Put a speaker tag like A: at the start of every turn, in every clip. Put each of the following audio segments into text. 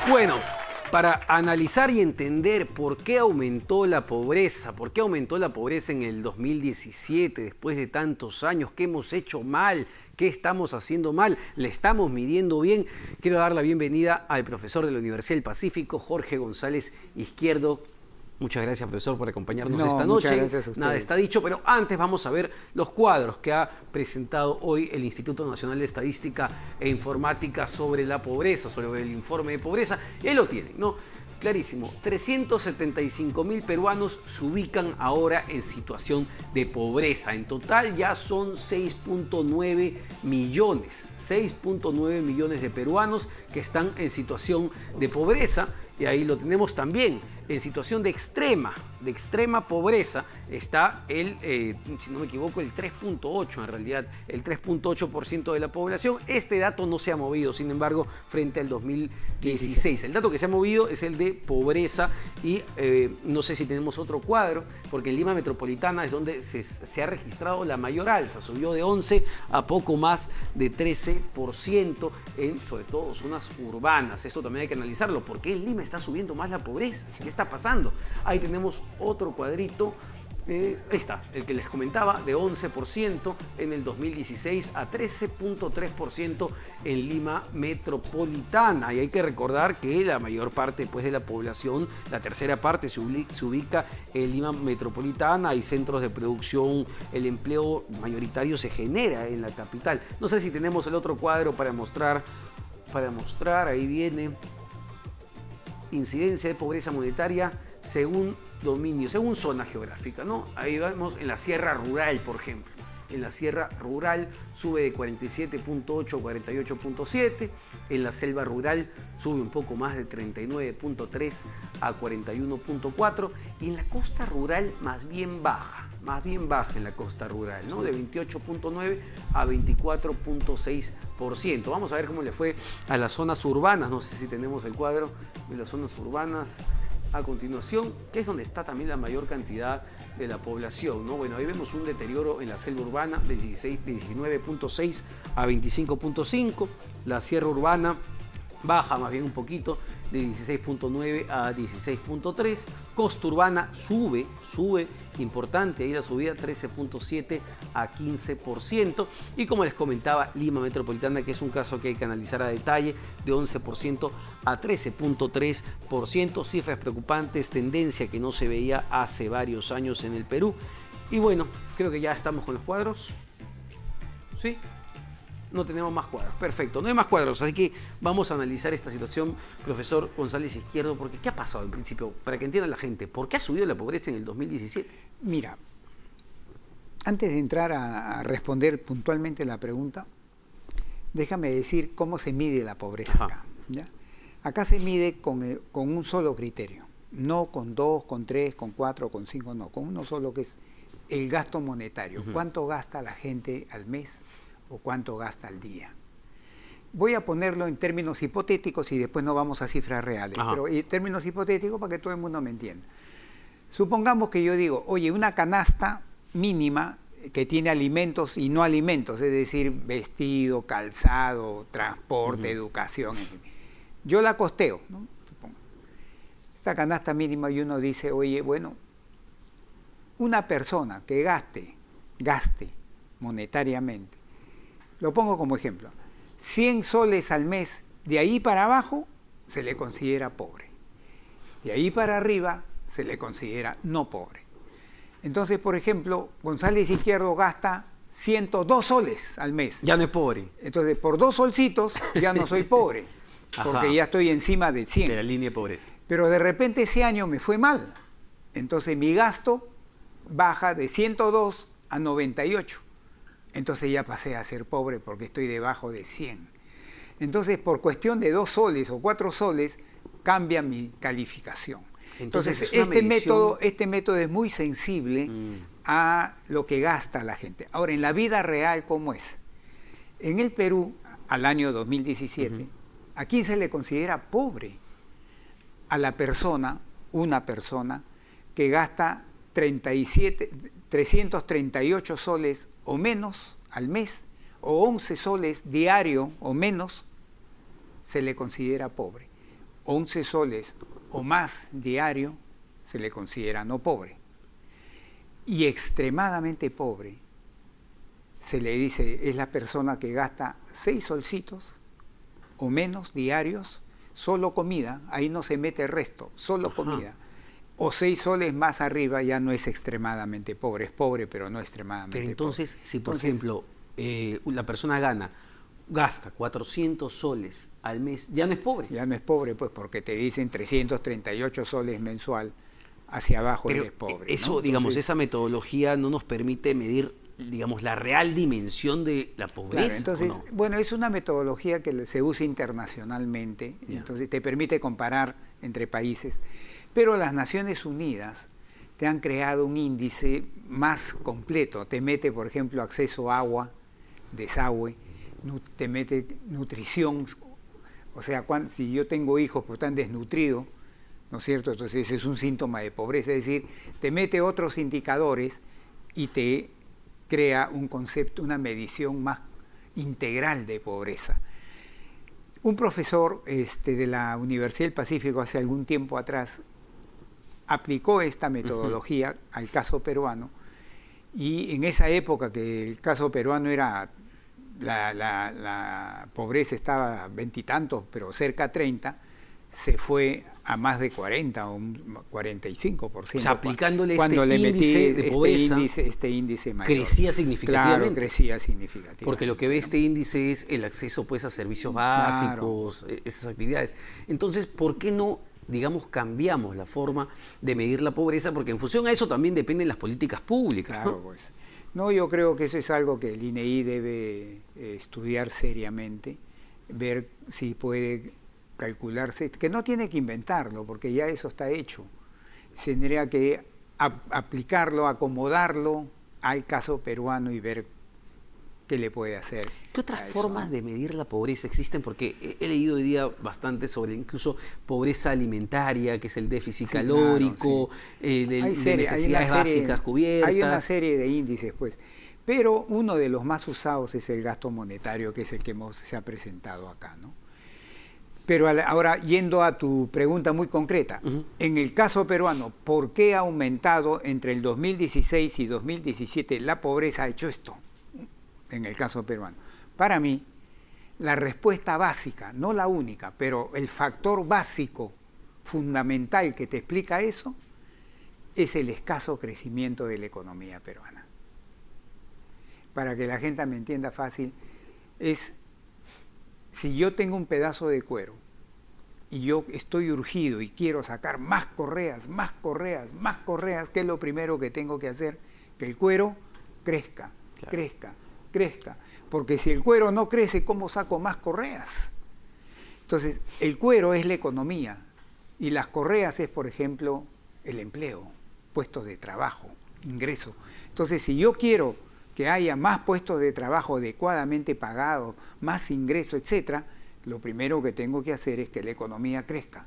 A: Bueno, para analizar y entender por qué aumentó la pobreza, en el 2017, después de tantos años, qué hemos hecho mal, qué estamos haciendo mal, le estamos midiendo bien, quiero dar la bienvenida al profesor de la Universidad del Pacífico, Jorge González Izquierdo. Muchas gracias, profesor, por acompañarnos esta noche.
B: Muchas gracias a ustedes.
A: Nada está dicho, pero antes vamos a ver los cuadros que ha presentado hoy el Instituto Nacional de Estadística e Informática sobre la pobreza, sobre el informe de pobreza. Y ahí lo tienen, ¿no? Clarísimo, 375.000 peruanos se ubican ahora en situación de pobreza. En total ya son 6.9 millones de peruanos que están en situación de pobreza. Y ahí lo tenemos también, en situación de extrema pobreza está si no me equivoco, el 3.8, en realidad, el 3.8% de la población. Este dato no se ha movido, sin embargo, frente al 2016. El dato que se ha movido es el de pobreza y no sé si tenemos otro cuadro, porque en Lima Metropolitana es donde se ha registrado la mayor alza. Subió de 11 a poco más de 13% en, sobre todo, zonas urbanas. Esto también hay que analizarlo. ¿Por qué en Lima está subiendo más la pobreza? ¿Qué está pasando? Ahí tenemos otro cuadrito. Ahí está, el que les comentaba, de 11% en el 2016 a 13.3% en Lima Metropolitana. Y hay que recordar que la mayor parte, pues, de la población, la tercera parte, se ubica en Lima Metropolitana. Hay centros de producción, el empleo mayoritario se genera en la capital. No sé si tenemos el otro cuadro para mostrar. Ahí viene incidencia de pobreza monetaria según dominio, según zona geográfica, ¿no? Ahí vemos en la Sierra Rural, por ejemplo. En la Sierra Rural sube de 47.8 a 48.7. En la Selva Rural sube un poco más de 39.3 a 41.4. Y en la Costa Rural más bien baja en la Costa Rural, ¿no? De 28.9 a 24.6%. Vamos a ver cómo le fue a las zonas urbanas. No sé si tenemos el cuadro de las zonas urbanas a continuación, que es donde está también la mayor cantidad de la población, ¿no? Bueno, ahí vemos un deterioro en la selva urbana de 19.6 a 25.5. La sierra urbana baja más bien un poquito, de 16.9 a 16.3. Costa urbana sube importante, ahí la subida 13.7 a 15%. Y como les comentaba, Lima Metropolitana, que es un caso que hay que analizar a detalle, de 11% a 13.3%. Cifras preocupantes, tendencia que no se veía hace varios años en el Perú. Y bueno, creo que ya estamos con los cuadros. ¿Sí? No tenemos más cuadros. Perfecto, no hay más cuadros. Así que vamos a analizar esta situación, profesor González Izquierdo, porque ¿qué ha pasado en principio? Para que entienda la gente, ¿por qué ha subido la pobreza en el 2017?
B: Mira, antes de entrar a responder puntualmente la pregunta, déjame decir cómo se mide la pobreza acá, ¿ya? Acá se mide con un solo criterio, no con 2, con 3, con 4, con 5, no, con uno solo, que es el gasto monetario. ¿Cuánto gasta la gente al mes o cuánto gasta al día? Voy a ponerlo en términos hipotéticos y después no vamos a cifras reales, pero en términos hipotéticos para que todo el mundo me entienda. Supongamos que yo digo, oye, una canasta mínima que tiene alimentos y no alimentos, es decir, vestido, calzado, transporte, educación, en fin. Yo la costeo, ¿no? Supongo. Esta canasta mínima, y uno dice, oye, bueno, una persona que gaste monetariamente, lo pongo como ejemplo, 100 soles al mes, de ahí para abajo se le considera pobre. De ahí para arriba se le considera no pobre. Entonces, por ejemplo, González Izquierdo gasta 102 soles al mes.
A: Ya no es pobre.
B: Entonces, por 2 solcitos ya no soy pobre, porque ya estoy encima de 100.
A: De la línea de pobreza.
B: Pero de repente ese año me fue mal. Entonces mi gasto baja de 102 a 98. Entonces ya pasé a ser pobre porque estoy debajo de 100. Entonces, por cuestión de 2 soles o 4 soles, cambia mi calificación. Entonces este método es muy sensible a lo que gasta la gente. Ahora, en la vida real, ¿cómo es? En el Perú, al año 2017, ¿a quién se le considera pobre? A la persona, una persona, que gasta 338 soles o menos al mes, o 11 soles diario o menos, se le considera pobre. 11 soles o más diario, se le considera no pobre. Y extremadamente pobre, se le dice, es la persona que gasta 6 solcitos o menos diarios, solo comida, ahí no se mete el resto, solo comida. O 6 soles más arriba ya no es extremadamente pobre, es pobre pero no extremadamente
A: pero entonces,
B: pobre.
A: si por ejemplo la persona gasta 400 soles al mes, ya no es pobre.
B: Ya no es pobre, pues porque te dicen 338 soles mensual, hacia abajo
A: pero
B: eres pobre.
A: Eso,
B: ¿no?
A: digamos,
B: Entonces,
A: esa metodología no nos permite medir, digamos, la real dimensión de la pobreza.
B: claro, entonces,
A: ¿o no?
B: bueno, es una metodología que se usa internacionalmente,
A: Ya.
B: entonces te permite comparar entre países, pero las Naciones Unidas te han creado un índice más completo, te mete, por ejemplo, acceso a agua, desagüe, te mete nutrición, o sea, si yo tengo hijos pero están desnutridos, ¿no es cierto? Entonces ese es un síntoma de pobreza, es decir, te mete otros indicadores y te crea un concepto, una medición más integral de pobreza. Un profesor de la Universidad del Pacífico hace algún tiempo atrás aplicó esta metodología al caso peruano, y en esa época que el caso peruano era, la pobreza estaba 20 y tantos, pero cerca a 30, se fue a más de 40 o un 45%.
A: O sea, aplicándole
B: cuando
A: este
B: le metí
A: índice de pobreza,
B: este índice mayor.
A: crecía significativamente.
B: Claro, crecía significativamente.
A: Porque lo que ve este índice es el acceso, pues, a servicios básicos, esas actividades. Entonces, ¿por qué no, digamos, cambiamos la forma de medir la pobreza? Porque en función a eso también dependen las políticas públicas.
B: Claro,
A: ¿no?
B: pues. No, yo creo que eso es algo que el INEI debe estudiar seriamente, ver si puede calcularse, que no tiene que inventarlo, porque ya eso está hecho. Tendría que aplicarlo, acomodarlo al caso peruano y ver qué le puede hacer.
A: ¿Qué otras formas de medir la pobreza existen? Porque he leído hoy día bastante sobre incluso pobreza alimentaria, que es el déficit calórico,
B: claro, sí.
A: de necesidades básicas cubiertas.
B: Hay una serie de índices, pues. Pero uno de los más usados es el gasto monetario, que es el que se ha presentado acá, ¿no? Pero ahora, yendo a tu pregunta muy concreta, en el caso peruano, ¿por qué ha aumentado entre el 2016 y 2017 la pobreza? Ha hecho esto, en el caso peruano. Para mí, la respuesta básica, no la única, pero el factor básico, fundamental que te explica eso, es el escaso crecimiento de la economía peruana. Para que la gente me entienda fácil, es, si yo tengo un pedazo de cuero y yo estoy urgido y quiero sacar más correas, más correas, más correas, ¿qué es lo primero que tengo que hacer? Que el cuero crezca, claro, crezca. Porque si el cuero no crece, ¿cómo saco más correas? Entonces, el cuero es la economía y las correas es, por ejemplo, el empleo, puestos de trabajo, ingreso. Entonces, si yo quiero que haya más puestos de trabajo adecuadamente pagados, más ingreso, etcétera, lo primero que tengo que hacer es que la economía crezca,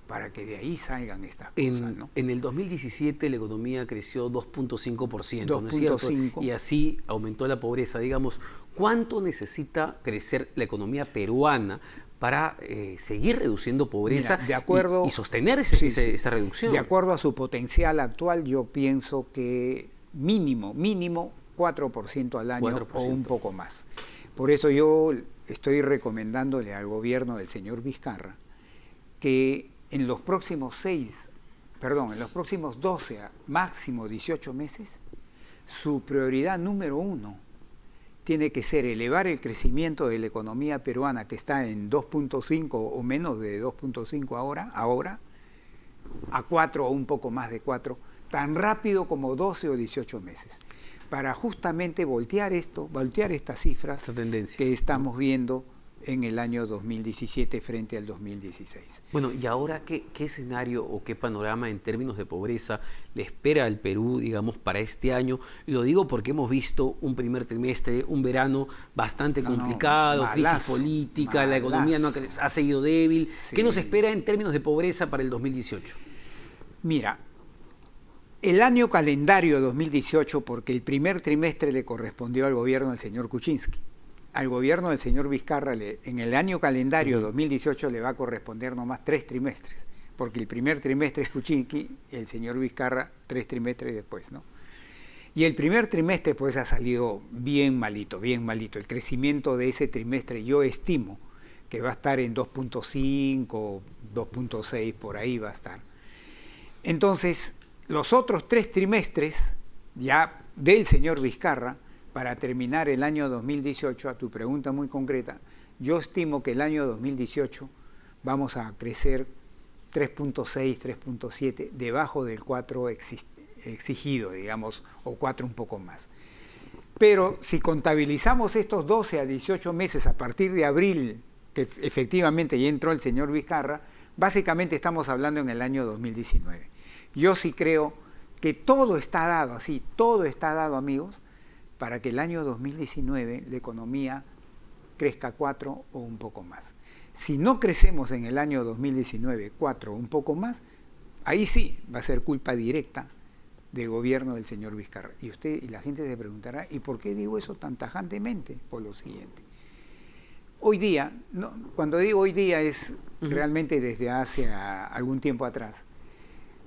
B: para que de ahí salgan estas cosas, ¿no?
A: En el 2017 la economía creció 2.5%, ¿no es cierto?
B: 2.5.
A: Y así aumentó la pobreza. Digamos, ¿cuánto necesita crecer la economía peruana para seguir reduciendo pobreza?
B: Mira, de acuerdo,
A: y sostener esa reducción?
B: De acuerdo a su potencial actual, yo pienso que mínimo 4% al año 4%. O un poco más. Por eso yo estoy recomendándole al gobierno del señor Vizcarra que en los próximos 12 a máximo 18 meses, su prioridad número 1 tiene que ser elevar el crecimiento de la economía peruana, que está en 2.5 o menos de 2.5 ahora, a 4 o un poco más de 4, tan rápido como 12 o 18 meses, para justamente voltear estas cifras que estamos viendo en el año 2017 frente al 2016.
A: Bueno, ¿y ahora qué escenario o qué panorama en términos de pobreza le espera al Perú, digamos, para este año? Y lo digo porque hemos visto un primer trimestre, un verano bastante complicado, crisis política, la economía ha seguido débil. Sí. ¿Qué nos espera en términos de pobreza para el 2018?
B: Mira, el año calendario 2018, porque el primer trimestre le correspondió al gobierno del señor Kuczynski, al gobierno del señor Vizcarra en el año calendario 2018 le va a corresponder nomás 3 trimestres, porque el primer trimestre es Kuczynski, el señor Vizcarra 3 trimestres después, ¿no? Y el primer trimestre pues ha salido bien malito, bien malito. El crecimiento de ese trimestre yo estimo que va a estar en 2.5, 2.6, por ahí va a estar. Entonces, los otros 3 trimestres ya del señor Vizcarra, para terminar el año 2018, a tu pregunta muy concreta, yo estimo que el año 2018 vamos a crecer 3.6, 3.7, debajo del 4 exigido, digamos, o 4 un poco más. Pero si contabilizamos estos 12 a 18 meses a partir de abril, que efectivamente ya entró el señor Vizcarra, básicamente estamos hablando en el año 2019. Yo sí creo que todo está dado, así, todo está dado, amigos, para que el año 2019 la economía crezca 4 o un poco más. Si no crecemos en el año 2019 4 o un poco más, ahí sí va a ser culpa directa del gobierno del señor Vizcarra. Y usted y la gente se preguntará, ¿y por qué digo eso tan tajantemente? Por lo siguiente. Hoy día, no, cuando digo hoy día es realmente desde hace algún tiempo atrás,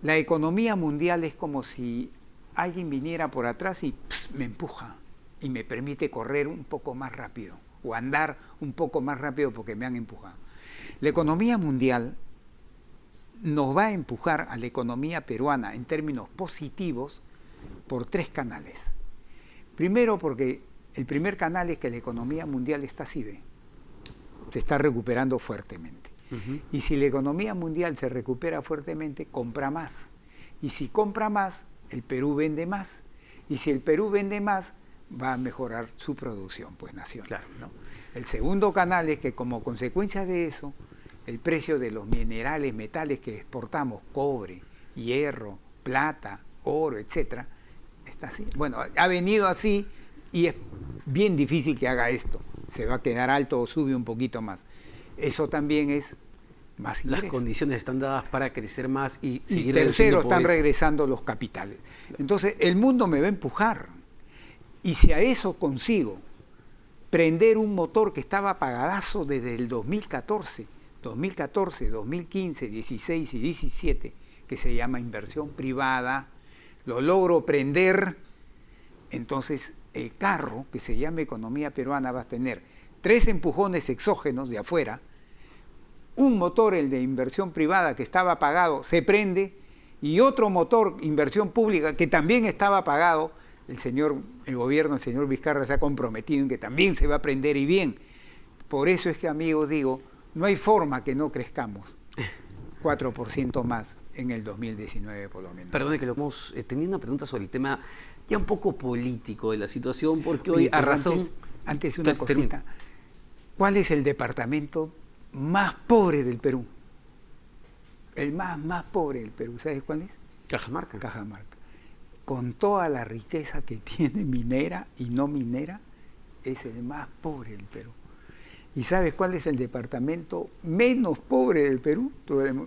B: la economía mundial es como si alguien viniera por atrás y me empuja y me permite correr un poco más rápido o andar un poco más rápido porque me han empujado. La economía mundial nos va a empujar a la economía peruana en términos positivos por 3 canales. Primero, porque el primer canal es que la economía mundial está así, se está recuperando fuertemente. Y si la economía mundial se recupera fuertemente, compra más. Y si compra más, el Perú vende más. Y si el Perú vende más, va a mejorar su producción pues nacional.
A: Claro.
B: ¿No? El segundo canal es que como consecuencia de eso, el precio de los minerales, metales que exportamos, cobre, hierro, plata, oro, etcétera, está así. Bueno, ha venido así y es bien difícil que haga esto. Se va a quedar alto o sube un poquito más. Eso también es más ingreso.
A: Las condiciones están dadas para crecer más y seguir
B: tercero, están regresando los capitales. Entonces, el mundo me va a empujar. Y si a eso consigo prender un motor que estaba apagadazo desde el 2014, 2015, 16 y 17, que se llama inversión privada, lo logro prender, entonces el carro, que se llama economía peruana, va a tener 3 empujones exógenos de afuera, un motor, el de inversión privada, que estaba apagado, se prende, y otro motor, inversión pública, que también estaba apagado. El gobierno, el señor Vizcarra se ha comprometido en que también se va a prender y bien. Por eso es que, amigos, digo, no hay forma que no crezcamos 4% más en el 2019 por lo menos.
A: Perdón que lo hemos tenido una pregunta sobre el tema ya un poco político de la situación, porque hoy
B: Oye,
A: a razón...
B: Antes una cosita. ¿Cuál es el departamento más pobre del Perú? El más pobre del Perú, ¿sabes cuál es?
A: Cajamarca.
B: Cajamarca. Con toda la riqueza que tiene minera y no minera, es el más pobre del Perú. ¿Y sabes cuál es el departamento menos pobre del Perú?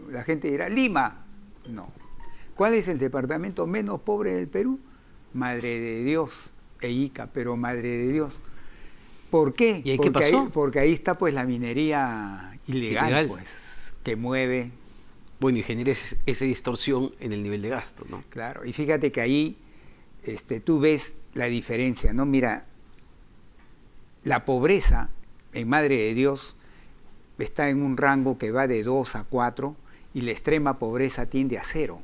B: La gente dirá, Lima. No. ¿Cuál es el departamento menos pobre del Perú? Madre de Dios, Ica, pero Madre de Dios. ¿Por qué?
A: ¿Y ahí qué pasó?
B: Porque ahí está pues la minería ilegal. Pues, que mueve.
A: Bueno, y genera esa distorsión en el nivel de gasto, ¿no?
B: Claro, y fíjate que ahí tú ves la diferencia, ¿no? Mira, la pobreza en Madre de Dios está en un rango que va de 2 a 4 y la extrema pobreza tiende a 0.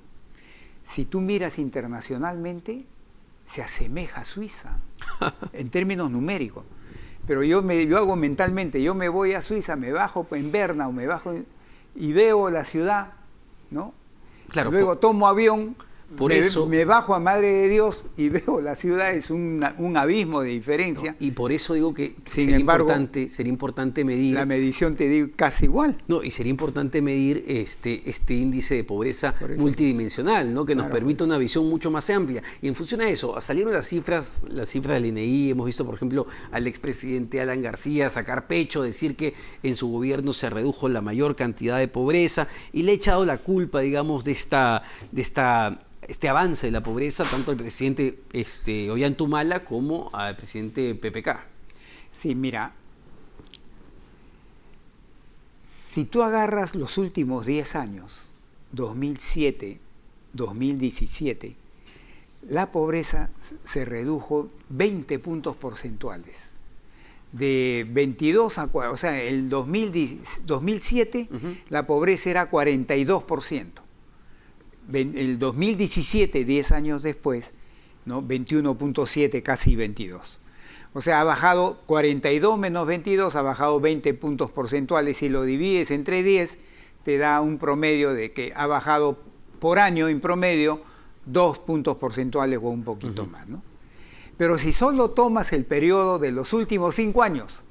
B: Si tú miras internacionalmente, se asemeja a Suiza en términos numéricos. Pero yo hago mentalmente, yo me voy a Suiza, me bajo en Berna o me bajo y veo la ciudad, ¿no?
A: Claro,
B: luego tomo avión,
A: me
B: bajo a Madre de Dios y veo la ciudad, es un abismo de diferencia.
A: No, y por eso digo que
B: Sin embargo,
A: sería importante medir...
B: La medición te digo casi igual.
A: No, y sería importante medir este índice de pobreza multidimensional, ¿no? Que nos permita una visión mucho más amplia. Y en función a eso, salieron las cifras del INEI, hemos visto, por ejemplo, al expresidente Alan García sacar pecho, decir que en su gobierno se redujo la mayor cantidad de pobreza y le ha echado la culpa, digamos, de este avance de la pobreza tanto al presidente Ollanta Humala como al presidente PPK.
B: Sí, mira, Si tú agarras los últimos 10 años, 2007, 2017, la pobreza se redujo 20 puntos porcentuales. De 22 a 4, o sea, el 2007 la pobreza era 42%. El 2017, 10 años después, ¿no? 21.7, casi 22. O sea, ha bajado 42 menos 22, ha bajado 20 puntos porcentuales. Si lo divides entre 10, te da un promedio de que ha bajado por año en promedio 2 puntos porcentuales o un poquito más, ¿no? Pero si solo tomas el periodo de los últimos 5 años,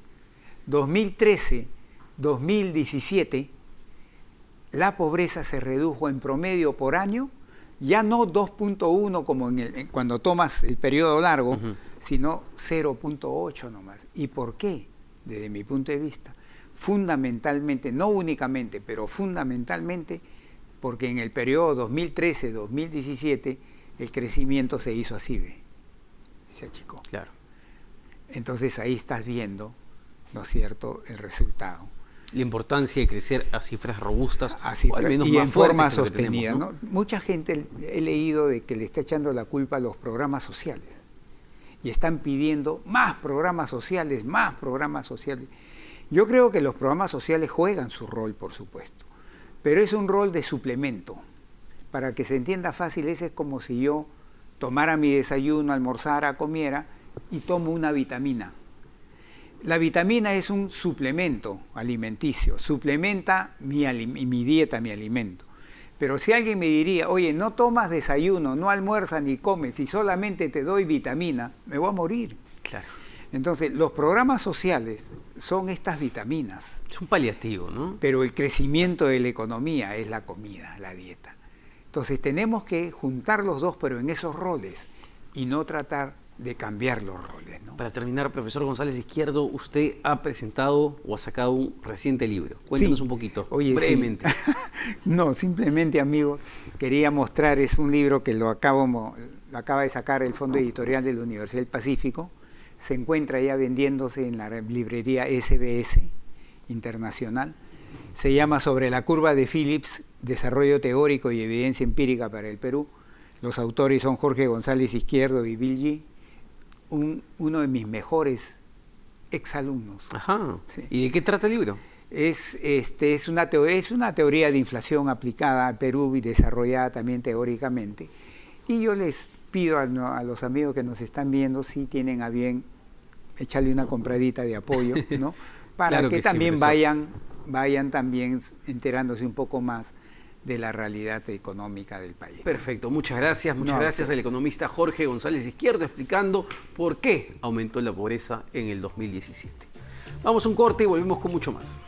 B: 2013, 2017, la pobreza se redujo en promedio por año, ya no 2.1 como cuando tomas el periodo largo, sino 0.8 nomás. ¿Y por qué? Desde mi punto de vista, fundamentalmente, no únicamente, pero fundamentalmente, porque en el periodo 2013-2017 el crecimiento se hizo así, ¿ve? Se achicó.
A: Claro.
B: Entonces ahí estás viendo, ¿no es cierto?, el resultado.
A: La importancia de crecer a cifras robustas,
B: o al menos y más en forma sostenida,
A: tenemos,
B: ¿no? Mucha gente he leído de que le está echando la culpa a los programas sociales y están pidiendo más programas sociales, más programas sociales. Yo creo que los programas sociales juegan su rol, por supuesto, pero es un rol de suplemento. Para que se entienda fácil, ese es como si yo tomara mi desayuno, almorzara, comiera y tomo una vitamina. La vitamina es un suplemento alimenticio, suplementa mi dieta, mi alimento. Pero si alguien me diría, oye, no tomas desayuno, no almuerzas ni comes y solamente te doy vitamina, me voy a morir.
A: Claro.
B: Entonces, los programas sociales son estas vitaminas.
A: Es un paliativo, ¿no?
B: Pero el crecimiento de la economía es la comida, la dieta. Entonces, tenemos que juntar los dos, pero en esos roles, y no tratar de cambiar los roles, ¿no?
A: Para terminar, profesor González Izquierdo, usted ha presentado o ha sacado un reciente libro. Cuéntenos un poquito, brevemente.
B: Sí. No, simplemente, amigos, quería mostrar, es un libro que lo acaba de sacar el Fondo Editorial de la Universidad del Pacífico. Se encuentra ya vendiéndose en la librería SBS Internacional. Se llama Sobre la curva de Phillips, desarrollo teórico y evidencia empírica para el Perú. Los autores son Jorge González Izquierdo y Bill Yi, uno de mis mejores exalumnos.
A: Ajá.
B: Sí.
A: ¿Y de qué trata el libro?
B: Es una teoría de inflación aplicada al Perú y desarrollada también teóricamente. Y yo les pido a los amigos que nos están viendo, si tienen a bien echarle una compradita de apoyo, ¿no? Para claro que también sí, vayan también enterándose un poco más de la realidad económica del país.
A: Perfecto, muchas gracias al economista Jorge González Izquierdo explicando por qué aumentó la pobreza en el 2017. Vamos a un corte y volvemos con mucho más.